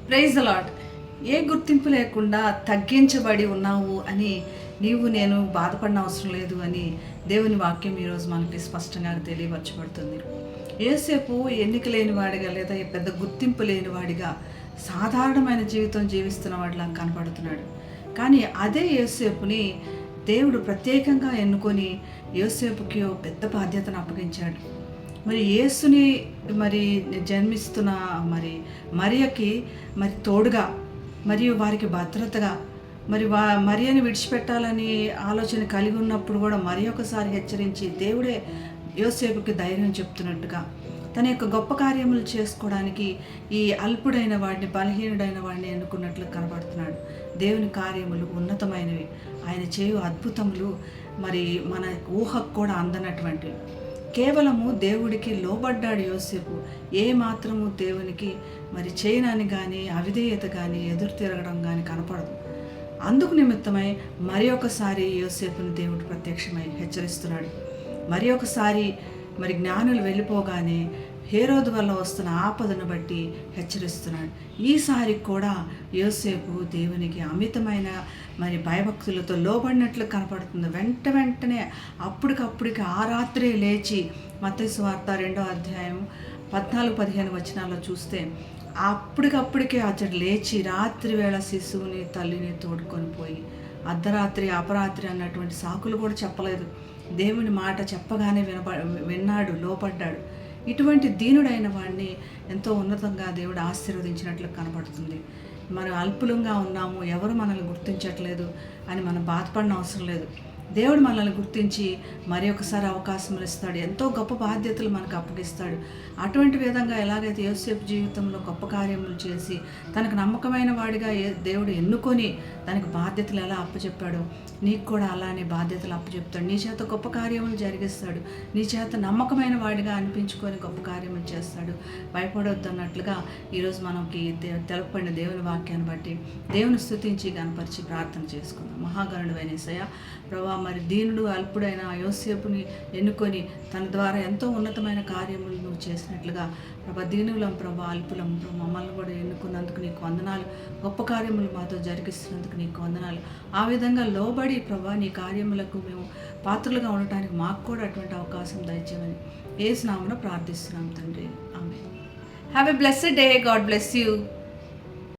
Praise the lord. ఏ గుర్తింపు లేకుండా తగ్గించబడి ఉన్నావు అని నేను బాధపడిన అవసరం లేదు అని దేవుని వాక్యం ఈరోజు మనకి స్పష్టంగా తెలియపరచబడుతుంది. యోసేపు ఎన్నిక లేనివాడిగా లేదా పెద్ద గుర్తింపు లేనివాడిగా సాధారణమైన జీవితం జీవిస్తున్న వాడిలా కనపడుతున్నాడు. కానీ అదే యోసేపుని దేవుడు ప్రత్యేకంగా ఎన్నుకొని యోసేపుకి ఓ పెద్ద బాధ్యతను అప్పగించాడు. మరి యేసుని జన్మిస్తున్న మరియకి తోడుగా మరియు వారికి భద్రతగా మరియని విడిచిపెట్టాలని ఆలోచన కలిగి ఉన్నప్పుడు కూడా మరి ఒకసారి హెచ్చరించి దేవుడే యోసేపుకి ధైర్యం చెప్తున్నట్టుగా తన యొక్క గొప్ప కార్యములు చేసుకోవడానికి ఈ అల్పుడైన వాడిని, బలహీనుడైన వాడిని ఎన్నుకున్నట్లు కనబడుతున్నాడు. దేవుని కార్యములు ఉన్నతమైనవి, ఆయన చేయు అద్భుతములు మన ఊహకు కూడా అందనటువంటివి. కేవలము దేవుడికి లోబడ్డాడు యోసేపు. ఏ మాత్రము దేవునికి చేయనని కానీ అవిధేయత కానీ ఎదురు తిరగడం కానీ కనపడదు. అందుకు నిమిత్తమై మరి ఒకసారి యోసేపుని దేవుడు ప్రత్యక్షమై హెచ్చరిస్తున్నాడు. మరి ఒకసారి జ్ఞానులు వెళ్ళిపోగానే హేరోదు వల్ల వస్తున్న ఆపదను బట్టి హెచ్చరిస్తున్నాడు. ఈసారి కూడా యోసేపు దేవునికి అమితమైన భయభక్తులతో లోబడినట్లు కనపడుతుంది. వెంటనే అప్పటికప్పుడికి ఆ రాత్రే లేచి మత్తయి సువార్త 2వ అధ్యాయం 14-15 వచనాల్లో చూస్తే అప్పటికప్పుడికే అతడు లేచి రాత్రి వేళ శిశువుని తల్లిని తోడుకొని పోయి అర్ధరాత్రి అపరాత్రి అన్నటువంటి సాకులు కూడా చెప్పలేదు. దేవుని మాట చెప్పగానే విన్నాడు, లోపడ్డాడు. ఇటువంటి దీనుడైన వాడిని ఎంతో ఉన్నతంగా దేవుడు ఆశీర్వదించినట్లు కనపడుతుంది. మనం అల్పులంగా ఉన్నాము, ఎవరు మనల్ని గుర్తించట్లేదు అని మనం బాధపడిన అవసరం లేదు. దేవుడు మనల్ని గుర్తించి మరి ఒకసారి అవకాశం ఇస్తాడు, ఎంతో గొప్ప బాధ్యతలు మనకు అప్పగిస్తాడు. అటువంటి విధంగా ఎలాగైతే యోసేపు జీవితంలో గొప్ప కార్యములు చేసి తనకు నమ్మకమైన వాడిగా దేవుడు ఎన్నుకొని తనకు బాధ్యతలు ఎలా అప్పచెప్పాడో నీకు కూడా అలానే బాధ్యతలు అప్పచెప్తాడు. నీ చేత గొప్ప కార్యములు జరిగిస్తాడు, నీ చేత నమ్మకమైన వాడిగా అనిపించుకొని గొప్ప కార్యములు చేస్తాడు. భయపడొద్దు అన్నట్లుగా ఈరోజు మనకి తెలపబడిన దేవుని వాక్యాన్ని బట్టి దేవుని స్తుతించి గణపరిచి ప్రార్థన చేసుకుందాం. మహాగణుడైన యేసయ్య ప్రభా, దీనుడు అల్పుడైన యోసేపుని ఎన్నుకొని తన ద్వారా ఎంతో ఉన్నతమైన కార్యములు నువ్వు చేసినట్లుగా ప్రభా, దీనులం ప్రభా, అల్పులం మమ్మల్ని కూడా ఎన్నుకున్నందుకు నీకు వందనాలు. గొప్ప కార్యములు మాతో జరిగిస్తున్నందుకు నీకు వందనాలు. ఆ విధంగా లోబడి ప్రభా నీ కార్యములకు మేము పాత్రలుగా ఉండటానికి మాకు కూడా అటువంటి అవకాశం దయచేయమని యేసు నామమున ప్రార్థిస్తున్నాం తండ్రి. Amen. Have a blessed day. God bless you.